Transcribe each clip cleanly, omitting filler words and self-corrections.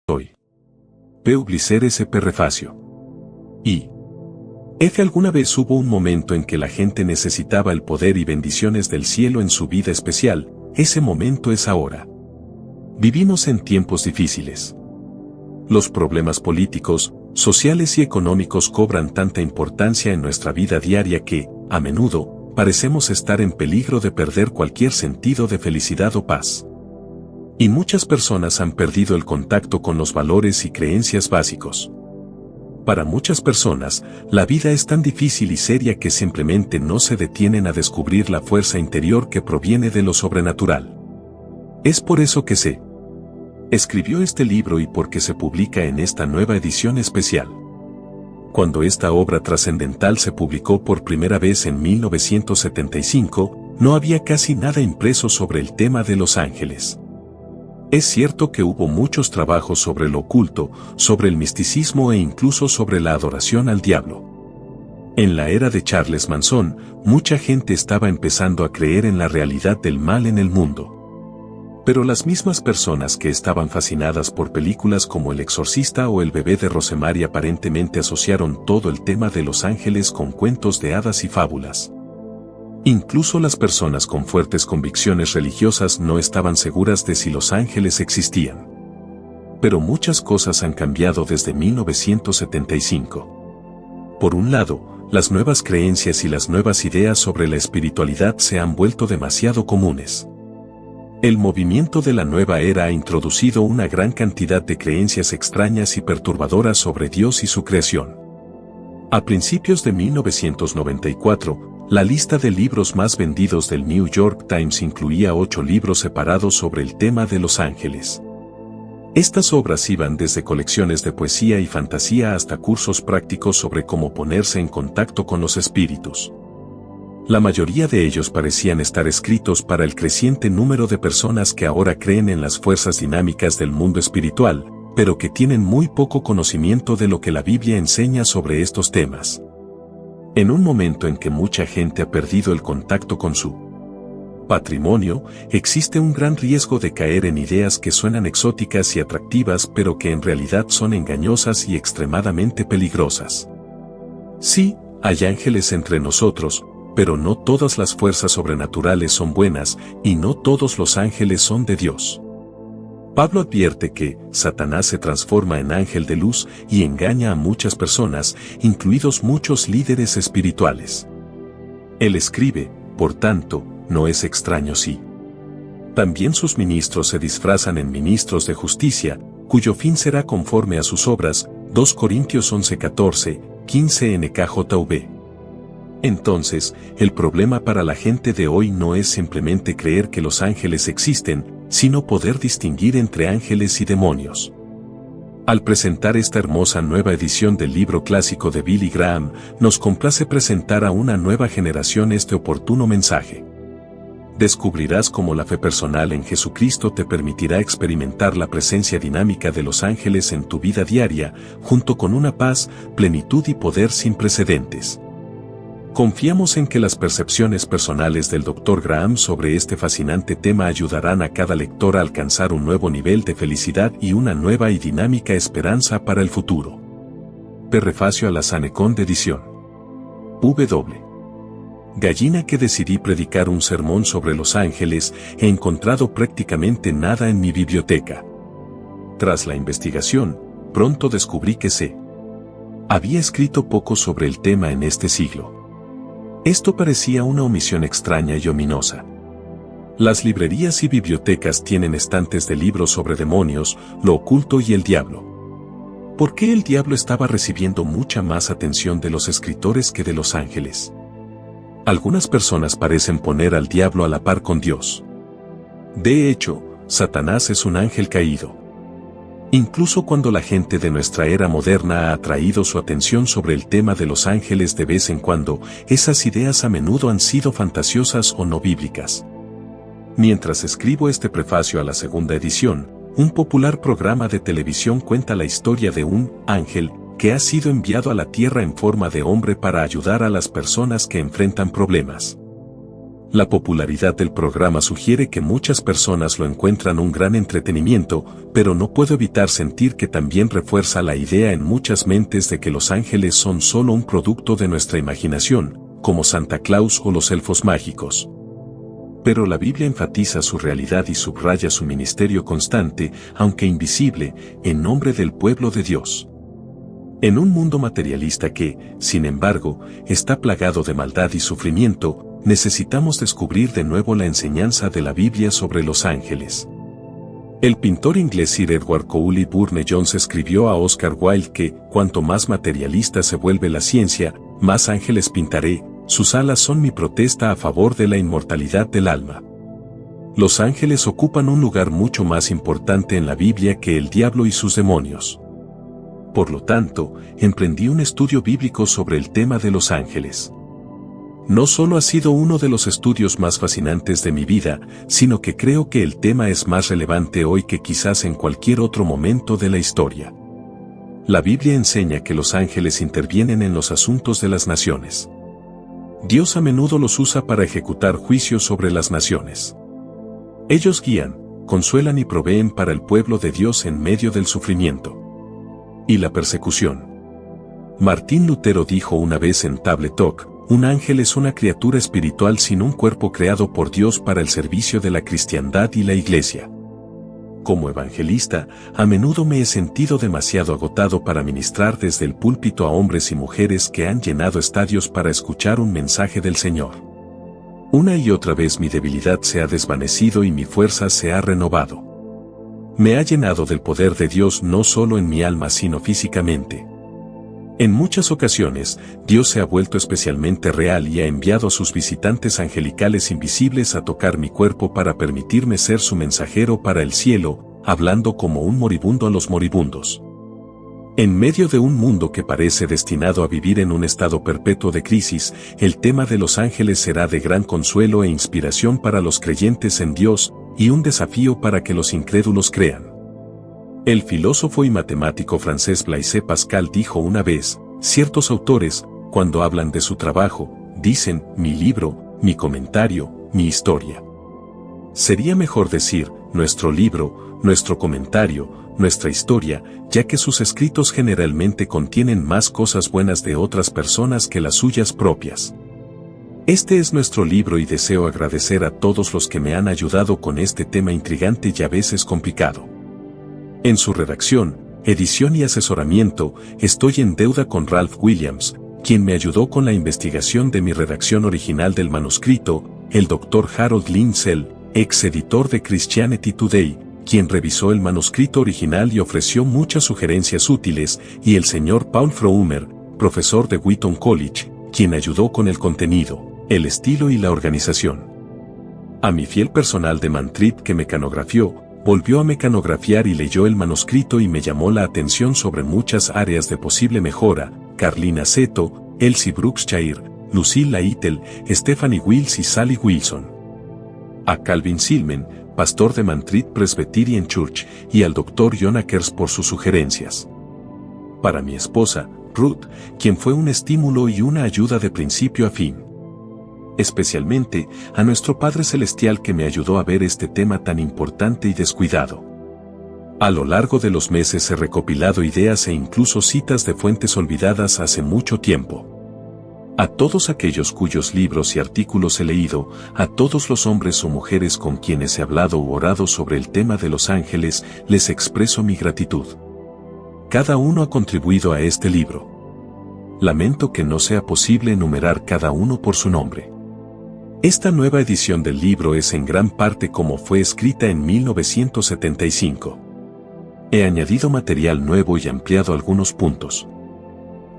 hoy. Publicer S.P. Refacio. Y F. ¿Alguna vez hubo un momento en que la gente necesitaba el poder y bendiciones del cielo en su vida especial? Ese momento es ahora. Vivimos en tiempos difíciles. Los problemas políticos, sociales y económicos cobran tanta importancia en nuestra vida diaria que, a menudo, parecemos estar en peligro de perder cualquier sentido de felicidad o paz. Y muchas personas han perdido el contacto con los valores y creencias básicos. Para muchas personas, la vida es tan difícil y seria que simplemente no se detienen a descubrir la fuerza interior que proviene de lo sobrenatural. Es por eso que se escribió este libro y porque se publica en esta nueva edición especial. Cuando esta obra trascendental se publicó por primera vez en 1975, no había casi nada impreso sobre el tema de los ángeles. Es cierto que hubo muchos trabajos sobre lo oculto, sobre el misticismo e incluso sobre la adoración al diablo. En la era de Charles Manson, mucha gente estaba empezando a creer en la realidad del mal en el mundo. Pero las mismas personas que estaban fascinadas por películas como El Exorcista o El bebé de Rosemary aparentemente asociaron todo el tema de los ángeles con cuentos de hadas y fábulas. Incluso las personas con fuertes convicciones religiosas no estaban seguras de si los ángeles existían. Pero muchas cosas han cambiado desde 1975. Por un lado, las nuevas creencias y las nuevas ideas sobre la espiritualidad se han vuelto demasiado comunes. El movimiento de la nueva era ha introducido una gran cantidad de creencias extrañas y perturbadoras sobre Dios y su creación. A principios de 1994, la lista de libros más vendidos del New York Times incluía 8 libros separados sobre el tema de los ángeles. Estas obras iban desde colecciones de poesía y fantasía hasta cursos prácticos sobre cómo ponerse en contacto con los espíritus. La mayoría de ellos parecían estar escritos para el creciente número de personas que ahora creen en las fuerzas dinámicas del mundo espiritual, pero que tienen muy poco conocimiento de lo que la Biblia enseña sobre estos temas. En un momento en que mucha gente ha perdido el contacto con su patrimonio, existe un gran riesgo de caer en ideas que suenan exóticas y atractivas pero que en realidad son engañosas y extremadamente peligrosas. Sí, hay ángeles entre nosotros, pero no todas las fuerzas sobrenaturales son buenas y no todos los ángeles son de Dios. Pablo advierte que Satanás se transforma en ángel de luz y engaña a muchas personas, incluidos muchos líderes espirituales. Él escribe, por tanto, no es extraño si también sus ministros se disfrazan en ministros de justicia, cuyo fin será conforme a sus obras. 2 Corintios 11:14, 15 NKJV. Entonces, el problema para la gente de hoy no es simplemente creer que los ángeles existen, sino poder distinguir entre ángeles y demonios. Al presentar esta hermosa nueva edición del libro clásico de Billy Graham, nos complace presentar a una nueva generación este oportuno mensaje. Descubrirás cómo la fe personal en Jesucristo te permitirá experimentar la presencia dinámica de los ángeles en tu vida diaria, junto con una paz, plenitud y poder sin precedentes. Confiamos en que las percepciones personales del Dr. Graham sobre este fascinante tema ayudarán a cada lector a alcanzar un nuevo nivel de felicidad y una nueva y dinámica esperanza para el futuro. Prefacio a la Sanecón de edición. W. Gallina que decidí predicar un sermón sobre los ángeles, he encontrado prácticamente nada en mi biblioteca. Tras la investigación, pronto descubrí que se había escrito poco sobre el tema en este siglo. Esto parecía una omisión extraña y ominosa. Las librerías y bibliotecas tienen estantes de libros sobre demonios, lo oculto y el diablo. ¿Por qué el diablo estaba recibiendo mucha más atención de los escritores que de los ángeles? Algunas personas parecen poner al diablo a la par con Dios. De hecho, Satanás es un ángel caído. Incluso cuando la gente de nuestra era moderna ha atraído su atención sobre el tema de los ángeles de vez en cuando, esas ideas a menudo han sido fantasiosas o no bíblicas. Mientras escribo este prefacio a la segunda edición, un popular programa de televisión cuenta la historia de un ángel que ha sido enviado a la tierra en forma de hombre para ayudar a las personas que enfrentan problemas. La popularidad del programa sugiere que muchas personas lo encuentran un gran entretenimiento, pero no puedo evitar sentir que también refuerza la idea en muchas mentes de que los ángeles son solo un producto de nuestra imaginación, como Santa Claus o los elfos mágicos. Pero la Biblia enfatiza su realidad y subraya su ministerio constante, aunque invisible, en nombre del pueblo de Dios. En un mundo materialista que, sin embargo, está plagado de maldad y sufrimiento, necesitamos descubrir de nuevo la enseñanza de la Biblia sobre los ángeles. El pintor inglés Sir Edward Cowley Burne-Jones escribió a Oscar Wilde que, cuanto más materialista se vuelve la ciencia, más ángeles pintaré, sus alas son mi protesta a favor de la inmortalidad del alma. Los ángeles ocupan un lugar mucho más importante en la Biblia que el diablo y sus demonios. Por lo tanto, emprendí un estudio bíblico sobre el tema de los ángeles. No solo ha sido uno de los estudios más fascinantes de mi vida, sino que creo que el tema es más relevante hoy que quizás en cualquier otro momento de la historia. La Biblia enseña que los ángeles intervienen en los asuntos de las naciones. Dios a menudo los usa para ejecutar juicios sobre las naciones. Ellos guían, consuelan y proveen para el pueblo de Dios en medio del sufrimiento y la persecución. Martín Lutero dijo una vez en Table Talk: un ángel es una criatura espiritual sin un cuerpo creado por Dios para el servicio de la cristiandad y la iglesia. Como evangelista, a menudo me he sentido demasiado agotado para ministrar desde el púlpito a hombres y mujeres que han llenado estadios para escuchar un mensaje del Señor. Una y otra vez mi debilidad se ha desvanecido y mi fuerza se ha renovado. Me ha llenado del poder de Dios no solo en mi alma sino físicamente. En muchas ocasiones, Dios se ha vuelto especialmente real y ha enviado a sus visitantes angelicales invisibles a tocar mi cuerpo para permitirme ser su mensajero para el cielo, hablando como un moribundo a los moribundos. En medio de un mundo que parece destinado a vivir en un estado perpetuo de crisis, el tema de los ángeles será de gran consuelo e inspiración para los creyentes en Dios, y un desafío para que los incrédulos crean. El filósofo y matemático francés Blaise Pascal dijo una vez: ciertos autores, cuando hablan de su trabajo, dicen, mi libro, mi comentario, mi historia. Sería mejor decir, nuestro libro, nuestro comentario, nuestra historia, ya que sus escritos generalmente contienen más cosas buenas de otras personas que las suyas propias. Este es nuestro libro y deseo agradecer a todos los que me han ayudado con este tema intrigante y a veces complicado. En su redacción, edición y asesoramiento, estoy en deuda con Ralph Williams, quien me ayudó con la investigación de mi redacción original del manuscrito, el Dr. Harold Lindsell, ex editor de Christianity Today, quien revisó el manuscrito original y ofreció muchas sugerencias útiles, y el señor Paul Frommer, profesor de Wheaton College, quien ayudó con el contenido, el estilo y la organización. A mi fiel personal de Mantrip que mecanografió, volvió a mecanografiar y leyó el manuscrito y me llamó la atención sobre muchas áreas de posible mejora: Carlina Seto, Elsie Brookshire, Lucille Lytle, Stephanie Wills y Sally Wilson. A Calvin Silman, pastor de Mantrit Presbyterian Church, y al Dr. John Akers por sus sugerencias. Para mi esposa, Ruth, quien fue un estímulo y una ayuda de principio a fin. Especialmente a nuestro Padre Celestial que me ayudó a ver este tema tan importante y descuidado. A lo largo de los meses he recopilado ideas e incluso citas de fuentes olvidadas hace mucho tiempo. A todos aquellos cuyos libros y artículos he leído, a todos los hombres o mujeres con quienes he hablado u orado sobre el tema de los ángeles, les expreso mi gratitud. Cada uno ha contribuido a este libro. Lamento que no sea posible enumerar cada uno por su nombre. Esta nueva edición del libro es en gran parte como fue escrita en 1975. He añadido material nuevo y ampliado algunos puntos.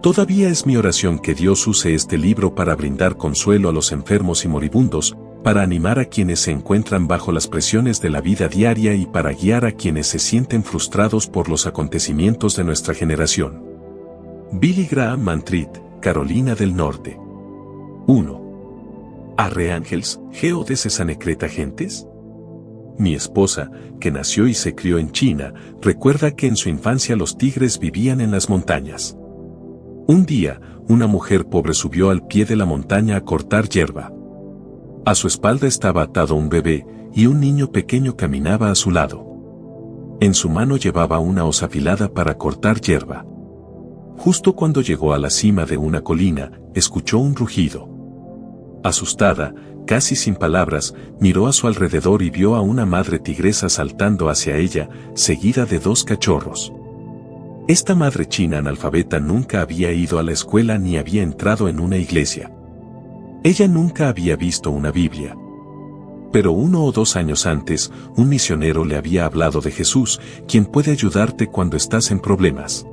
Todavía es mi oración que Dios use este libro para brindar consuelo a los enfermos y moribundos, para animar a quienes se encuentran bajo las presiones de la vida diaria y para guiar a quienes se sienten frustrados por los acontecimientos de nuestra generación. Billy Graham Mantrit, Carolina del Norte. 1. ¿Arreángels, geodes anecreta gentes? Mi esposa, que nació y se crió en China, recuerda que en su infancia los tigres vivían en las montañas. Un día, una mujer pobre subió al pie de la montaña a cortar hierba. A su espalda estaba atado un bebé, y un niño pequeño caminaba a su lado. En su mano llevaba una hoz afilada para cortar hierba. Justo cuando llegó a la cima de una colina, escuchó un rugido. Asustada, casi sin palabras, miró a su alrededor y vio a una madre tigresa saltando hacia ella, seguida de 2 cachorros. Esta madre china analfabeta nunca había ido a la escuela ni había entrado en una iglesia. Ella nunca había visto una Biblia. Pero 1 o 2 años antes, un misionero le había hablado de Jesús, quien puede ayudarte cuando estás en problemas.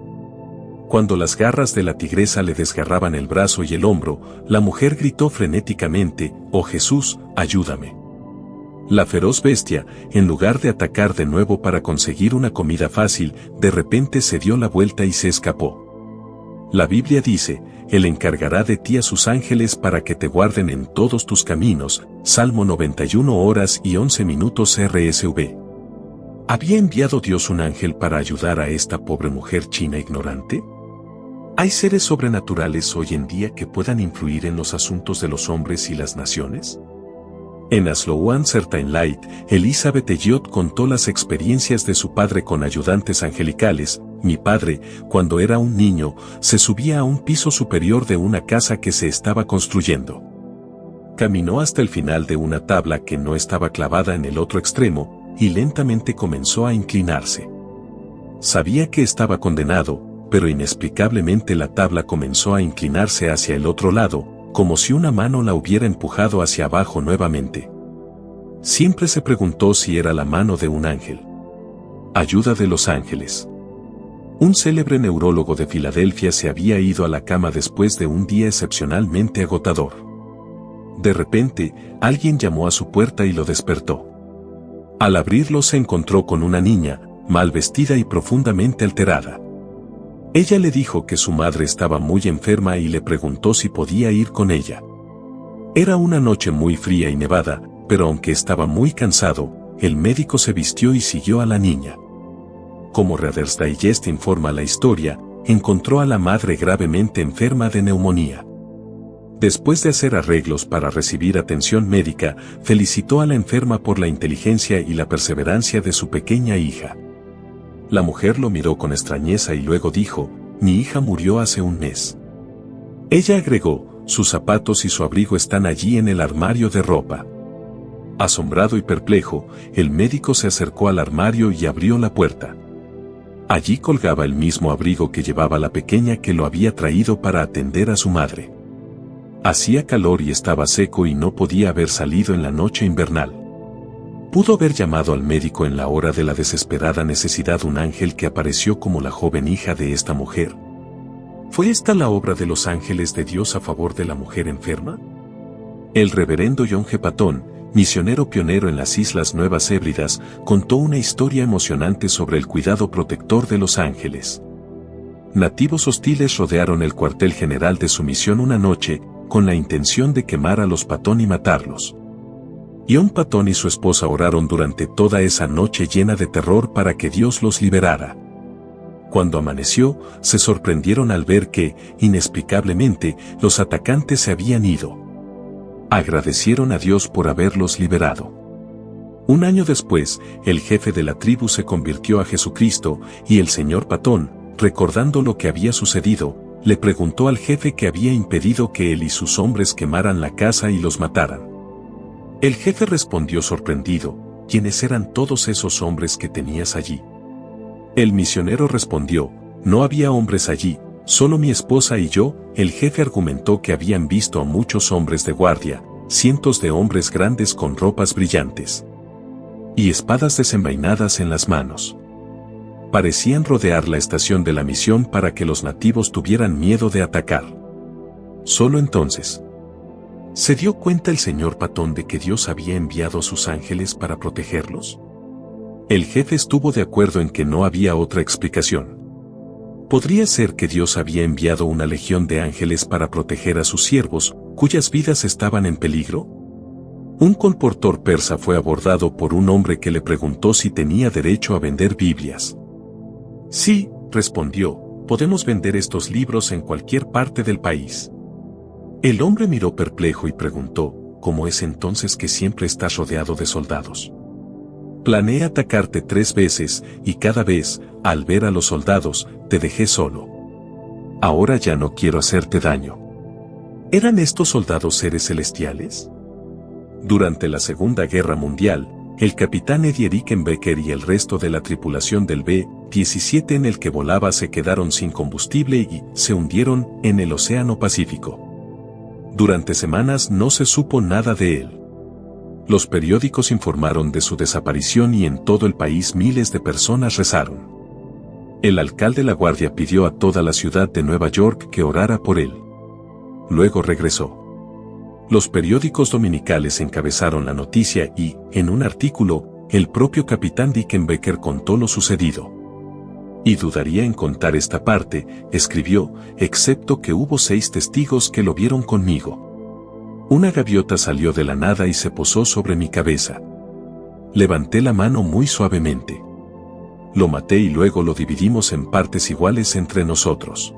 Cuando las garras de la tigresa le desgarraban el brazo y el hombro, la mujer gritó frenéticamente: «Oh Jesús, ayúdame». La feroz bestia, en lugar de atacar de nuevo para conseguir una comida fácil, de repente se dio la vuelta y se escapó. La Biblia dice: «Él encargará de ti a sus ángeles para que te guarden en todos tus caminos», Salmo 91 horas y 11 minutos RSV. ¿Había enviado Dios un ángel para ayudar a esta pobre mujer china ignorante? ¿Hay seres sobrenaturales hoy en día que puedan influir en los asuntos de los hombres y las naciones? En A Slow and Certain Light, Elizabeth Elliot contó las experiencias de su padre con ayudantes angelicales. Mi padre, cuando era un niño, se subía a un piso superior de una casa que se estaba construyendo. Caminó hasta el final de una tabla que no estaba clavada en el otro extremo, y lentamente comenzó a inclinarse. Sabía que estaba condenado, pero inexplicablemente la tabla comenzó a inclinarse hacia el otro lado, como si una mano la hubiera empujado hacia abajo nuevamente. Siempre se preguntó si era la mano de un ángel. Ayuda de los ángeles. Un célebre neurólogo de Filadelfia se había ido a la cama después de un día excepcionalmente agotador. De repente, alguien llamó a su puerta y lo despertó. Al abrirlo se encontró con una niña, mal vestida y profundamente alterada. Ella le dijo que su madre estaba muy enferma y le preguntó si podía ir con ella. Era una noche muy fría y nevada, pero aunque estaba muy cansado, el médico se vistió y siguió a la niña. Como Reader's Digest informa la historia, encontró a la madre gravemente enferma de neumonía. Después de hacer arreglos para recibir atención médica, felicitó a la enferma por la inteligencia y la perseverancia de su pequeña hija. La mujer lo miró con extrañeza y luego dijo: «Mi hija murió hace un mes». Ella agregó: «Sus zapatos y su abrigo están allí en el armario de ropa». Asombrado y perplejo, el médico se acercó al armario y abrió la puerta. Allí colgaba el mismo abrigo que llevaba la pequeña que lo había traído para atender a su madre. Hacía calor y estaba seco y no podía haber salido en la noche invernal. Pudo haber llamado al médico en la hora de la desesperada necesidad un ángel que apareció como la joven hija de esta mujer. ¿Fue esta la obra de los ángeles de Dios a favor de la mujer enferma? El reverendo John G. Paton, misionero pionero en las Islas Nuevas Hébridas, contó una historia emocionante sobre el cuidado protector de los ángeles. Nativos hostiles rodearon el cuartel general de su misión una noche, con la intención de quemar a los Patón y matarlos. John Paton y su esposa oraron durante toda esa noche llena de terror para que Dios los liberara. Cuando amaneció, se sorprendieron al ver que, inexplicablemente, los atacantes se habían ido. Agradecieron a Dios por haberlos liberado. Un año después, el jefe de la tribu se convirtió a Jesucristo, y el señor Patón, recordando lo que había sucedido, le preguntó al jefe qué había impedido que él y sus hombres quemaran la casa y los mataran. El jefe respondió sorprendido: ¿quiénes eran todos esos hombres que tenías allí? El misionero respondió: no había hombres allí, solo mi esposa y yo. El jefe argumentó que habían visto a muchos hombres de guardia, cientos de hombres grandes con ropas brillantes y espadas desenvainadas en las manos. Parecían rodear la estación de la misión para que los nativos tuvieran miedo de atacar. Solo entonces ¿se dio cuenta el señor Patón de que Dios había enviado a sus ángeles para protegerlos? El jefe estuvo de acuerdo en que no había otra explicación. ¿Podría ser que Dios había enviado una legión de ángeles para proteger a sus siervos, cuyas vidas estaban en peligro? Un colportor persa fue abordado por un hombre que le preguntó si tenía derecho a vender Biblias. Sí, respondió, podemos vender estos libros en cualquier parte del país. El hombre miró perplejo y preguntó: ¿cómo es entonces que siempre estás rodeado de soldados? Planeé atacarte 3 veces, y cada vez, al ver a los soldados, te dejé solo. Ahora ya no quiero hacerte daño. ¿Eran estos soldados seres celestiales? Durante la Segunda Guerra Mundial, el capitán Eddie Rickenbacker y el resto de la tripulación del B-17 en el que volaba se quedaron sin combustible y se hundieron en el Océano Pacífico. Durante semanas no se supo nada de él. Los periódicos informaron de su desaparición y en todo el país miles de personas rezaron. El alcalde LaGuardia pidió a toda la ciudad de Nueva York que orara por él. Luego regresó. Los periódicos dominicales encabezaron la noticia y, en un artículo, el propio capitán Rickenbacker contó lo sucedido. Y dudaría en contar esta parte, escribió, excepto que hubo 6 testigos que lo vieron conmigo. Una gaviota salió de la nada y se posó sobre mi cabeza. Levanté la mano muy suavemente. Lo maté y luego lo dividimos en partes iguales entre nosotros.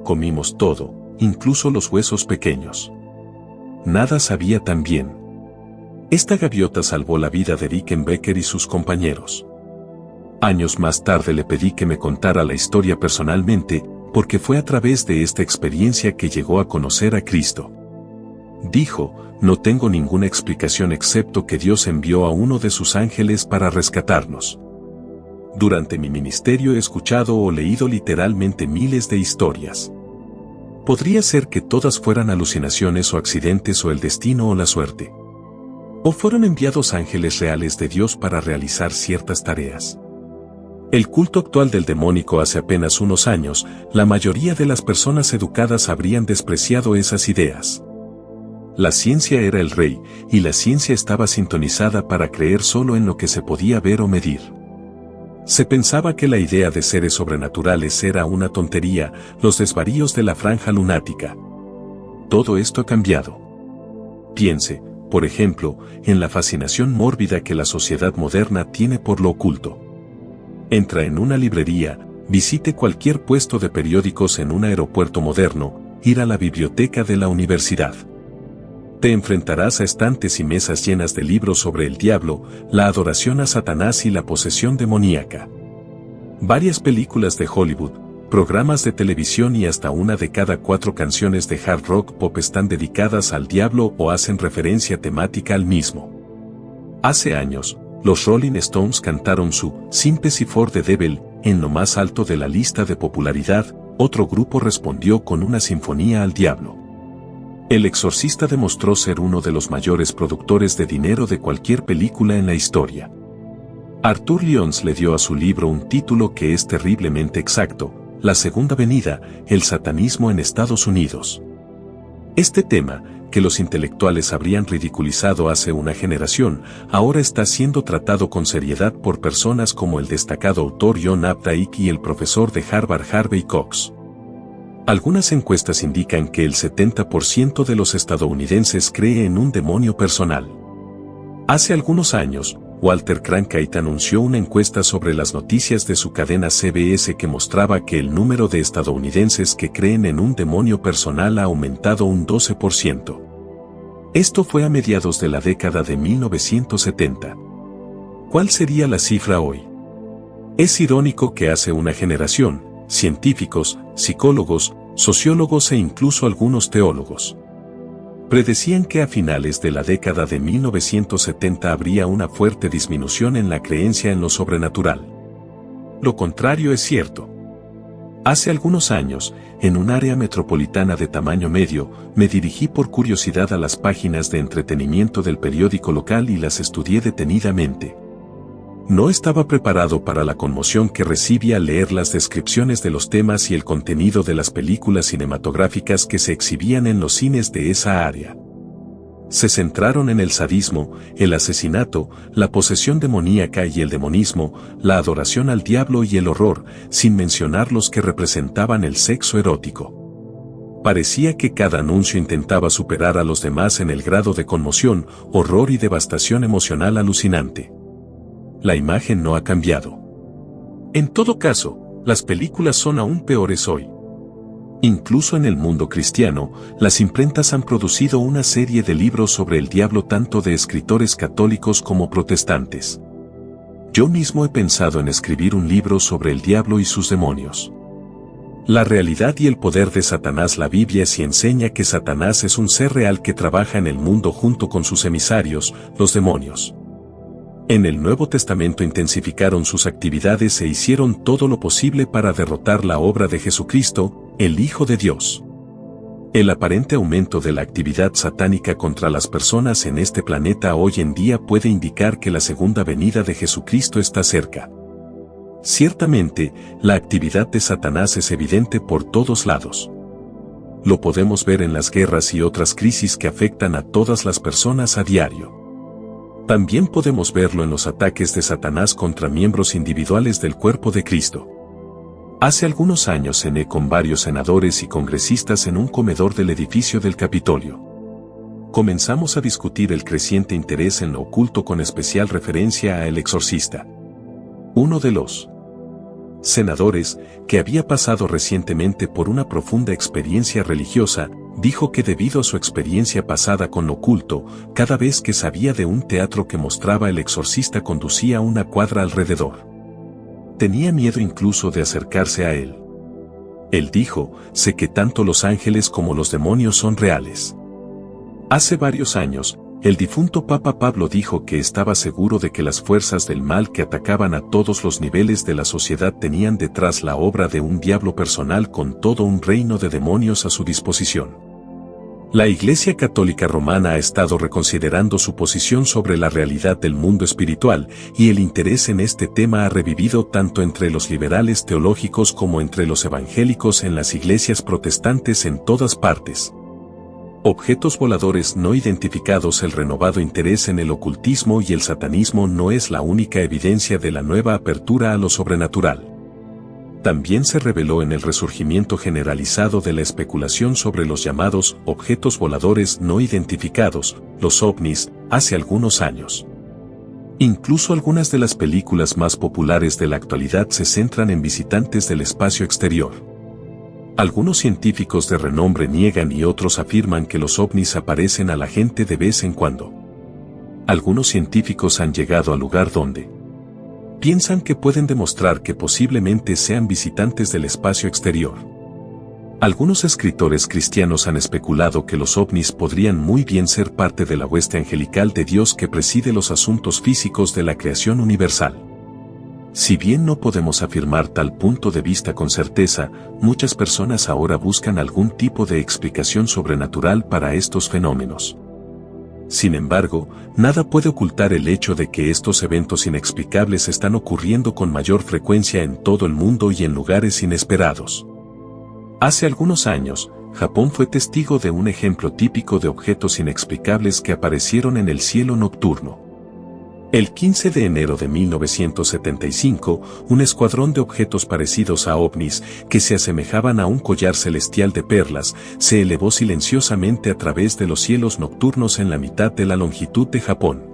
Comimos todo, incluso los huesos pequeños. Nada sabía tan bien. Esta gaviota salvó la vida de Rickenbacker y sus compañeros. Años más tarde le pedí que me contara la historia personalmente, porque fue a través de esta experiencia que llegó a conocer a Cristo. Dijo, no tengo ninguna explicación excepto que Dios envió a uno de sus ángeles para rescatarnos. Durante mi ministerio he escuchado o leído literalmente miles de historias. Podría ser que todas fueran alucinaciones o accidentes o el destino o la suerte. O fueron enviados ángeles reales de Dios para realizar ciertas tareas. El culto actual del demónico hace apenas unos años, la mayoría de las personas educadas habrían despreciado esas ideas. La ciencia era el rey, y la ciencia estaba sintonizada para creer solo en lo que se podía ver o medir. Se pensaba que la idea de seres sobrenaturales era una tontería, los desvaríos de la franja lunática. Todo esto ha cambiado. Piense, por ejemplo, en la fascinación mórbida que la sociedad moderna tiene por lo oculto. Entra en una librería, visite cualquier puesto de periódicos en un aeropuerto moderno, ir a la biblioteca de la universidad. Te enfrentarás a estantes y mesas llenas de libros sobre el diablo, la adoración a Satanás y la posesión demoníaca. Varias películas de Hollywood, programas de televisión y hasta una de cada 4 canciones de hard rock pop están dedicadas al diablo o hacen referencia temática al mismo. Hace años, los Rolling Stones cantaron su Sympathy for the Devil en lo más alto de la lista de popularidad. Otro grupo respondió con una sinfonía al diablo. El Exorcista demostró ser uno de los mayores productores de dinero de cualquier película en la historia. Arthur Lyons le dio a su libro un título que es terriblemente exacto: La Segunda Venida, el satanismo en Estados Unidos. Este tema, que los intelectuales habrían ridiculizado hace una generación, ahora está siendo tratado con seriedad por personas como el destacado autor John Updike y el profesor de Harvard Harvey Cox. Algunas encuestas indican que el 70% de los estadounidenses cree en un demonio personal. Hace algunos años, Walter Cronkite anunció una encuesta sobre las noticias de su cadena CBS que mostraba que el número de estadounidenses que creen en un demonio personal ha aumentado un 12%. Esto fue a mediados de la década de 1970. ¿Cuál sería la cifra hoy? Es irónico que hace una generación, científicos, psicólogos, sociólogos e incluso algunos teólogos predecían que a finales de la década de 1970 habría una fuerte disminución en la creencia en lo sobrenatural. Lo contrario es cierto. Hace algunos años, en un área metropolitana de tamaño medio, me dirigí por curiosidad a las páginas de entretenimiento del periódico local y las estudié detenidamente. No estaba preparado para la conmoción que recibí al leer las descripciones de los temas y el contenido de las películas cinematográficas que se exhibían en los cines de esa área. Se centraron en el sadismo, el asesinato, la posesión demoníaca y el demonismo, la adoración al diablo y el horror, sin mencionar los que representaban el sexo erótico. Parecía que cada anuncio intentaba superar a los demás en el grado de conmoción, horror y devastación emocional alucinante. La imagen no ha cambiado. En todo caso, las películas son aún peores hoy. Incluso en el mundo cristiano, las imprentas han producido una serie de libros sobre el diablo tanto de escritores católicos como protestantes. Yo mismo he pensado en escribir un libro sobre el diablo y sus demonios. La realidad y el poder de Satanás. La Biblia sí enseña que Satanás es un ser real que trabaja en el mundo junto con sus emisarios, los demonios. En el Nuevo Testamento intensificaron sus actividades e hicieron todo lo posible para derrotar la obra de Jesucristo, el Hijo de Dios. El aparente aumento de la actividad satánica contra las personas en este planeta hoy en día puede indicar que la segunda venida de Jesucristo está cerca. Ciertamente, la actividad de Satanás es evidente por todos lados. Lo podemos ver en las guerras y otras crisis que afectan a todas las personas a diario. También podemos verlo en los ataques de Satanás contra miembros individuales del cuerpo de Cristo. Hace algunos años cené con varios senadores y congresistas en un comedor del edificio del Capitolio. Comenzamos a discutir el creciente interés en lo oculto con especial referencia a El Exorcista. Uno de los senadores, que había pasado recientemente por una profunda experiencia religiosa, dijo que debido a su experiencia pasada con lo oculto, cada vez que sabía de un teatro que mostraba El Exorcista conducía una cuadra alrededor. Tenía miedo incluso de acercarse a él. Él dijo, sé que tanto los ángeles como los demonios son reales. Hace varios años, el difunto Papa Pablo dijo que estaba seguro de que las fuerzas del mal que atacaban a todos los niveles de la sociedad tenían detrás la obra de un diablo personal con todo un reino de demonios a su disposición. La Iglesia Católica Romana ha estado reconsiderando su posición sobre la realidad del mundo espiritual, y el interés en este tema ha revivido tanto entre los liberales teológicos como entre los evangélicos en las iglesias protestantes en todas partes. Objetos voladores no identificados. El renovado interés en el ocultismo y el satanismo no es la única evidencia de la nueva apertura a lo sobrenatural. También se reveló en el resurgimiento generalizado de la especulación sobre los llamados objetos voladores no identificados, los ovnis, hace algunos años. Incluso algunas de las películas más populares de la actualidad se centran en visitantes del espacio exterior. Algunos científicos de renombre niegan y otros afirman que los ovnis aparecen a la gente de vez en cuando. Algunos científicos han llegado al lugar donde piensan que pueden demostrar que posiblemente sean visitantes del espacio exterior. Algunos escritores cristianos han especulado que los ovnis podrían muy bien ser parte de la hueste angelical de Dios que preside los asuntos físicos de la creación universal. Si bien no podemos afirmar tal punto de vista con certeza, muchas personas ahora buscan algún tipo de explicación sobrenatural para estos fenómenos. Sin embargo, nada puede ocultar el hecho de que estos eventos inexplicables están ocurriendo con mayor frecuencia en todo el mundo y en lugares inesperados. Hace algunos años, Japón fue testigo de un ejemplo típico de objetos inexplicables que aparecieron en el cielo nocturno. El 15 de enero de 1975, un escuadrón de objetos parecidos a ovnis, que se asemejaban a un collar celestial de perlas, se elevó silenciosamente a través de los cielos nocturnos en la mitad de la longitud de Japón.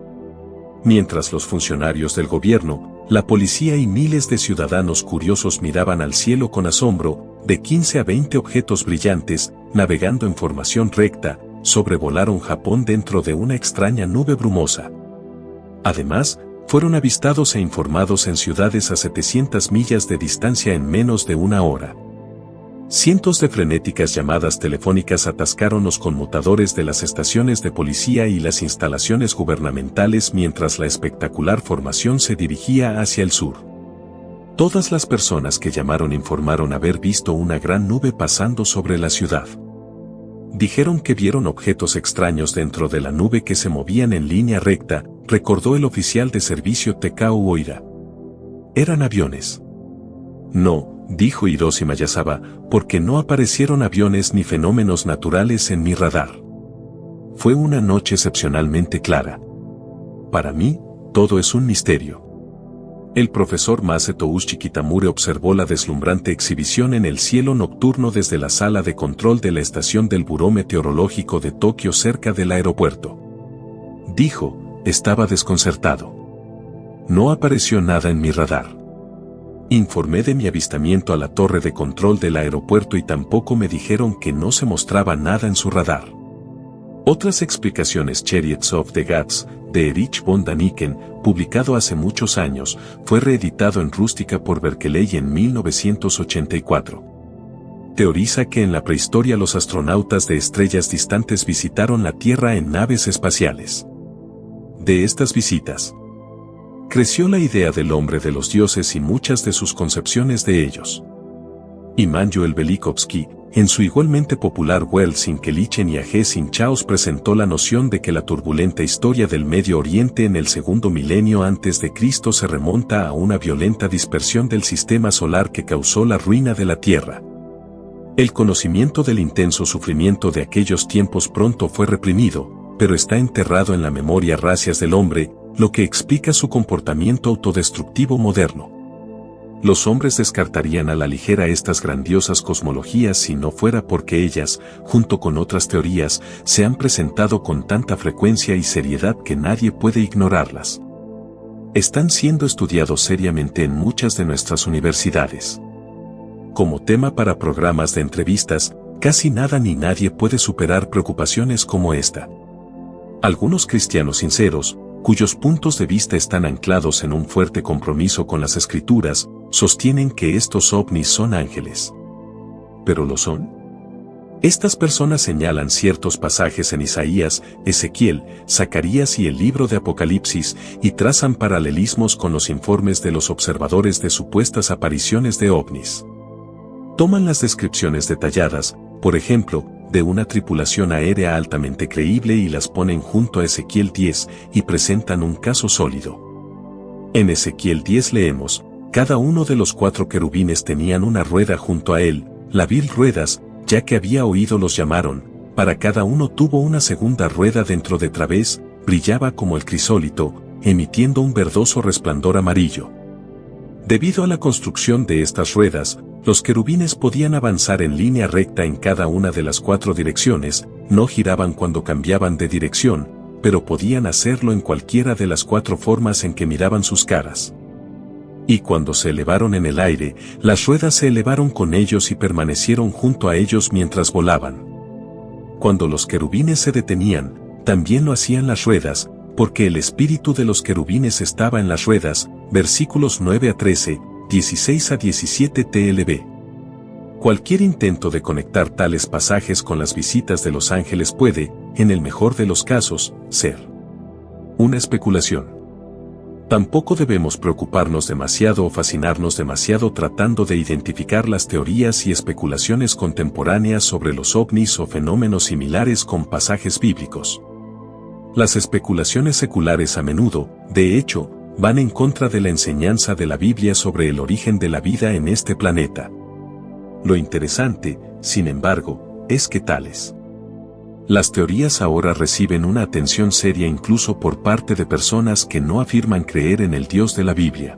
Mientras los funcionarios del gobierno, la policía y miles de ciudadanos curiosos miraban al cielo con asombro, de 15 a 20 objetos brillantes, navegando en formación recta, sobrevolaron Japón dentro de una extraña nube brumosa. Además, fueron avistados e informados en ciudades a 700 millas de distancia en menos de una hora. Cientos de frenéticas llamadas telefónicas atascaron los conmutadores de las estaciones de policía y las instalaciones gubernamentales mientras la espectacular formación se dirigía hacia el sur. Todas las personas que llamaron informaron haber visto una gran nube pasando sobre la ciudad. Dijeron que vieron objetos extraños dentro de la nube que se movían en línea recta, recordó el oficial de servicio Tekao Oira. Eran aviones. No, dijo Hiroshi Miyazawa, porque no aparecieron aviones ni fenómenos naturales en mi radar. Fue una noche excepcionalmente clara. Para mí, todo es un misterio. El profesor Masetoushi Kitamure observó la deslumbrante exhibición en el cielo nocturno desde la sala de control de la estación del Buró Meteorológico de Tokio cerca del aeropuerto. Dijo, estaba desconcertado. No apareció nada en mi radar. Informé de mi avistamiento a la torre de control del aeropuerto y tampoco me dijeron que no se mostraba nada en su radar. Otras explicaciones. Chariots of the Gods, de Erich von Däniken, publicado hace muchos años, fue reeditado en rústica por Berkeley en 1984. Teoriza que en la prehistoria los astronautas de estrellas distantes visitaron la Tierra en naves espaciales. De estas visitas, creció la idea del hombre de los dioses y muchas de sus concepciones de ellos. Immanuel Velikovsky, en su igualmente popular Welt sin Klichen y Age sin Chaos, presentó la noción de que la turbulenta historia del Medio Oriente en el segundo milenio antes de Cristo se remonta a una violenta dispersión del sistema solar que causó la ruina de la Tierra. El conocimiento del intenso sufrimiento de aquellos tiempos pronto fue reprimido, pero está enterrado en la memoria racias del hombre, lo que explica su comportamiento autodestructivo moderno. Los hombres descartarían a la ligera estas grandiosas cosmologías si no fuera porque ellas, junto con otras teorías, se han presentado con tanta frecuencia y seriedad que nadie puede ignorarlas. Están siendo estudiados seriamente en muchas de nuestras universidades. Como tema para programas de entrevistas, casi nada ni nadie puede superar preocupaciones como esta. Algunos cristianos sinceros, cuyos puntos de vista están anclados en un fuerte compromiso con las Escrituras, sostienen que estos ovnis son ángeles. ¿Pero lo son? Estas personas señalan ciertos pasajes en Isaías, Ezequiel, Zacarías y el libro de Apocalipsis y trazan paralelismos con los informes de los observadores de supuestas apariciones de ovnis. Toman las descripciones detalladas, por ejemplo, de una tripulación aérea altamente creíble y las ponen junto a Ezequiel 10 y presentan un caso sólido. En Ezequiel 10 leemos: cada uno de los 4 querubines tenían una rueda junto a él, la vil ruedas, ya que había oído los llamaron, para cada uno tuvo una segunda rueda dentro de través, brillaba como el crisólito, emitiendo un verdoso resplandor amarillo. Debido a la construcción de estas ruedas, los querubines podían avanzar en línea recta en cada una de las 4 direcciones, no giraban cuando cambiaban de dirección, pero podían hacerlo en cualquiera de las 4 formas en que miraban sus caras. Y cuando se elevaron en el aire, las ruedas se elevaron con ellos y permanecieron junto a ellos mientras volaban. Cuando los querubines se detenían, también lo hacían las ruedas, porque el espíritu de los querubines estaba en las ruedas, versículos 9 a 13, 16 a 17 TLB. Cualquier intento de conectar tales pasajes con las visitas de los ángeles puede, en el mejor de los casos, ser una especulación. Tampoco debemos preocuparnos demasiado o fascinarnos demasiado tratando de identificar las teorías y especulaciones contemporáneas sobre los ovnis o fenómenos similares con pasajes bíblicos. Las especulaciones seculares a menudo, de hecho, van en contra de la enseñanza de la Biblia sobre el origen de la vida en este planeta. Lo interesante, sin embargo, es que las teorías ahora reciben una atención seria incluso por parte de personas que no afirman creer en el Dios de la Biblia.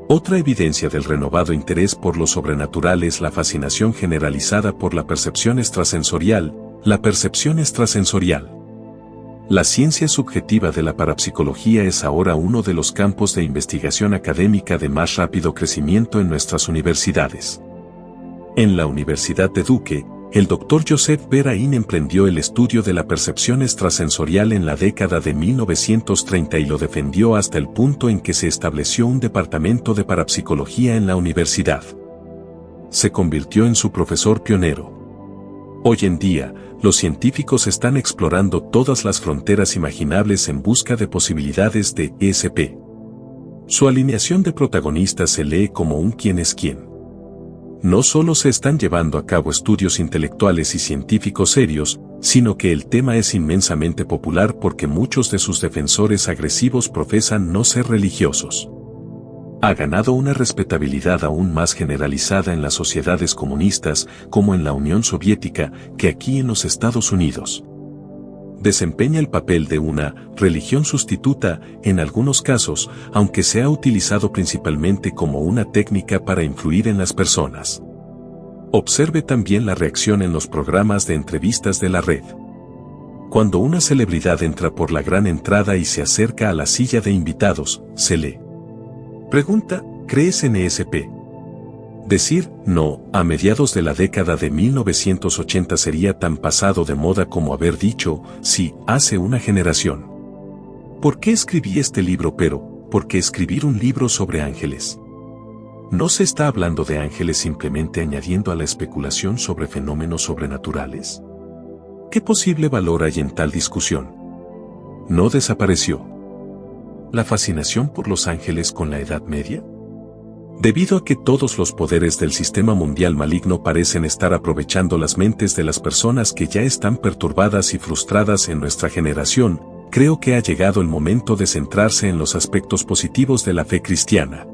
Otra evidencia del renovado interés por lo sobrenatural es la fascinación generalizada por la percepción extrasensorial. La ciencia subjetiva de la parapsicología es ahora uno de los campos de investigación académica de más rápido crecimiento en nuestras universidades. En la Universidad de Duke, el Dr. Joseph Berain emprendió el estudio de la percepción extrasensorial en la década de 1930 y lo defendió hasta el punto en que se estableció un departamento de parapsicología en la universidad. Se convirtió en su profesor pionero. Hoy en día, los científicos están explorando todas las fronteras imaginables en busca de posibilidades de ESP. Su alineación de protagonistas se lee como un quién es quién. No solo se están llevando a cabo estudios intelectuales y científicos serios, sino que el tema es inmensamente popular porque muchos de sus defensores agresivos profesan no ser religiosos. Ha ganado una respetabilidad aún más generalizada en las sociedades comunistas, como en la Unión Soviética, que aquí en los Estados Unidos. Desempeña el papel de una religión sustituta, en algunos casos, aunque se ha utilizado principalmente como una técnica para influir en las personas. Observe también la reacción en los programas de entrevistas de la red. Cuando una celebridad entra por la gran entrada y se acerca a la silla de invitados, se le pregunta, ¿Crees en ESP? Decir no a mediados de la década de 1980 sería tan pasado de moda como haber dicho sí hace una generación. ¿Por qué escribí este libro? ¿Por qué escribir un libro sobre ángeles? ¿No se está hablando de ángeles simplemente añadiendo a la especulación sobre fenómenos sobrenaturales? ¿Qué posible valor hay en tal discusión? No desapareció la fascinación por los ángeles con la Edad Media. Debido a que todos los poderes del sistema mundial maligno parecen estar aprovechando las mentes de las personas que ya están perturbadas y frustradas en nuestra generación, creo que ha llegado el momento de centrarse en los aspectos positivos de la fe cristiana.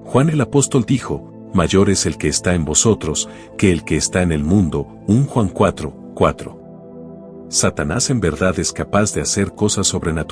Juan el apóstol dijo, mayor es el que está en vosotros que el que está en el mundo, 1 Juan 4:4. Satanás en verdad es capaz de hacer cosas sobrenaturales.